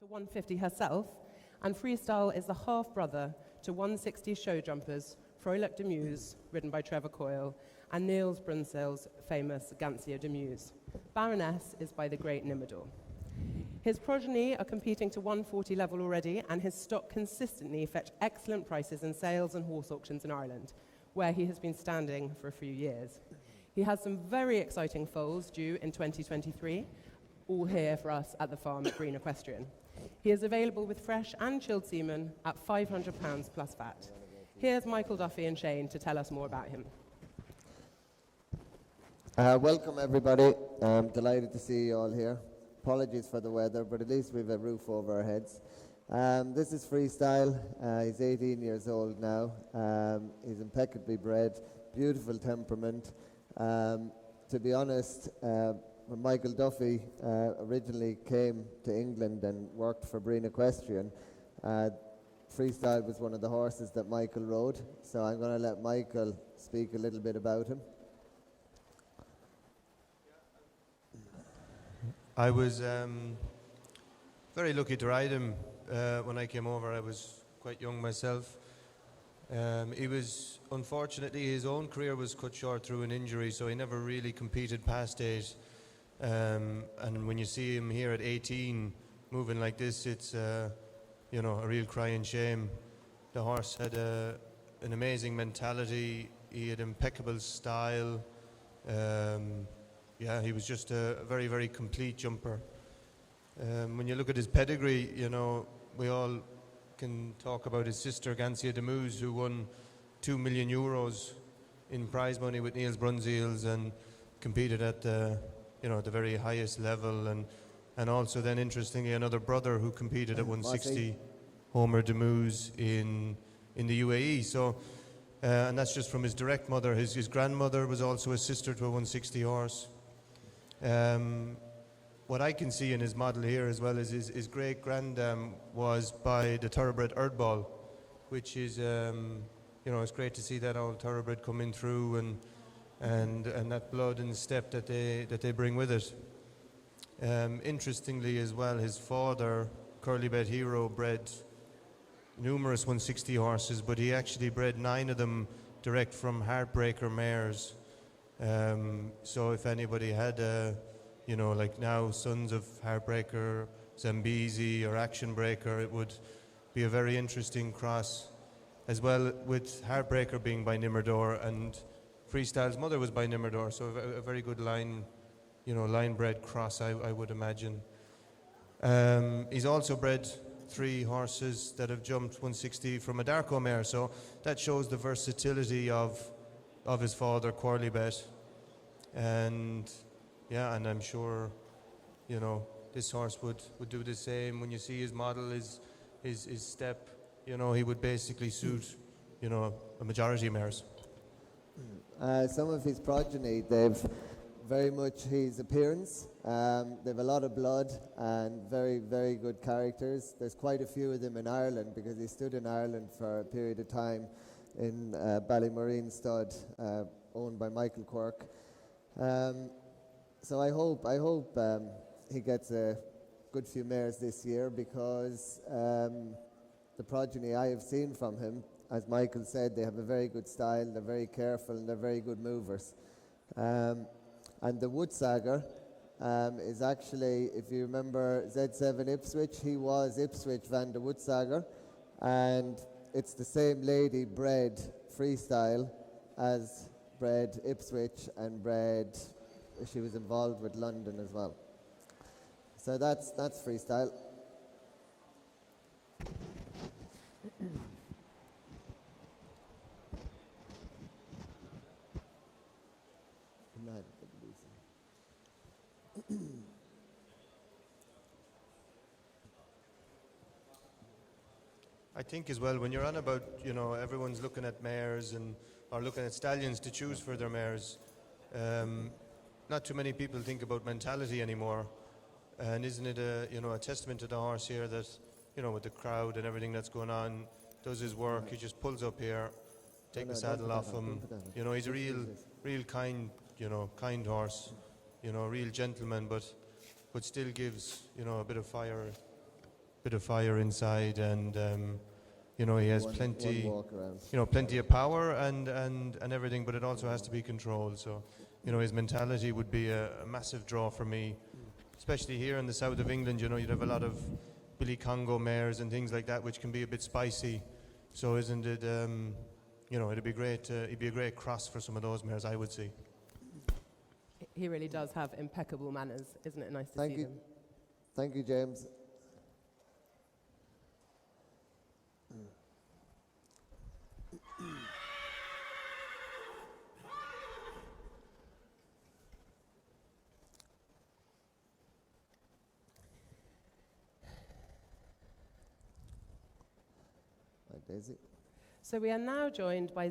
to 150 herself, and Freestyle is the half-brother to 160 show jumpers Frolic de Muse, ridden by Trevor Coyle, and Niels Brunsel's famous Gancia de Muse. Baroness is by the great Nimodor. His progeny are competing to 140 level already, and his stock consistently fetch excellent prices in sales and horse auctions in Ireland, where he has been standing for a few years. He has some very exciting foals due in 2023, all here for us at the farm at Green Equestrian. He is available with fresh and chilled semen at £500 plus VAT. Here's Michael Duffy and Shane to tell us more about him. Welcome everybody. I'm delighted to see you all here. Apologies for the weather, but at least we have a roof over our heads. This is Freestyle. He's 18 years old now. He's impeccably bred, beautiful temperament. To be honest, when Michael Duffy originally came to England and worked for Breen Equestrian, Freestyle was one of the horses that Michael rode. So I'm going to let Michael speak a little bit about him. I was very lucky to ride him when I came over. I was quite young myself. He was, unfortunately, his own career was cut short through an injury, so he never really competed past 8. And when you see him here at 18, moving like this, it's a real crying shame. The horse had an amazing mentality. He had impeccable style. He was just a very, very complete jumper. When you look at his pedigree, we all can talk about his sister, Gancia de Muse, who won €2 million in prize money with Niels Brunsel's and competed at the very highest level. And also then, interestingly, another brother who competed at 160, Homer de Muse in the UAE. So, and that's just from his direct mother. His grandmother was also a sister to a 160 horse. What I can see in his model here, as well as his great-granddam, was by the thoroughbred Erdball, which is, it's great to see that old thoroughbred coming through and that blood and step that they bring with it. Interestingly as well, his father, Curlybet Hero, bred numerous 160 horses, but he actually bred 9 of them direct from Heartbreaker mares. So if anybody had like now Sons of Heartbreaker, Zambezi or Action Breaker, it would be a very interesting cross, as well with Heartbreaker being by Nimodor, and Freestyle's mother was by Nimodor, so a very good line bred cross, I would imagine. He's also bred 3 horses that have jumped 160 from a Darko mare, so that shows the versatility of his father, Quarlybet. And I'm sure, this horse would do the same. When you see his model, his step, he would basically suit, a majority of mares. Some of his progeny, they've very much his appearance. They've a lot of blood and very, very good characters. There's quite a few of them in Ireland because he stood in Ireland for a period of time in Ballymarine stud, owned by Michael Quirk. So I hope he gets a good few mares this year, because the progeny I have seen from him, as Michael said, they have a very good style, they're very careful, and they're very good movers. And the Wolfsakker is actually, if you remember Z7 Ipswich, he was Ipswich van der Wolfsakker, and it's the same lady bred Freestyle as bred Ipswich and bred, she was involved with London as well. So that's Freestyle. I think as well, when you're on about, everyone's looking at mares or looking at stallions to choose for their mares, not too many people think about mentality anymore. And isn't it a testament to the horse here that, with the crowd and everything that's going on, does his work, he just pulls up here, take the saddle off him. He's a real kind horse, real gentleman, but still gives, a bit of fire bit of fire inside, and you know, he has One plenty, walk around. you know, plenty of power and everything, but it also has to be controlled. So, you know, his mentality would be a massive draw for me, especially here in the south of England. You know, you'd have a lot of Billy Congo mares and things like that, which can be a bit spicy. So, isn't it? You know, it'd be great. It'd be a great cross for some of those mares, I would say. He really does have impeccable manners, isn't it nice to Thank see you. them? Thank you, James. Right, Daisy. So we are now joined by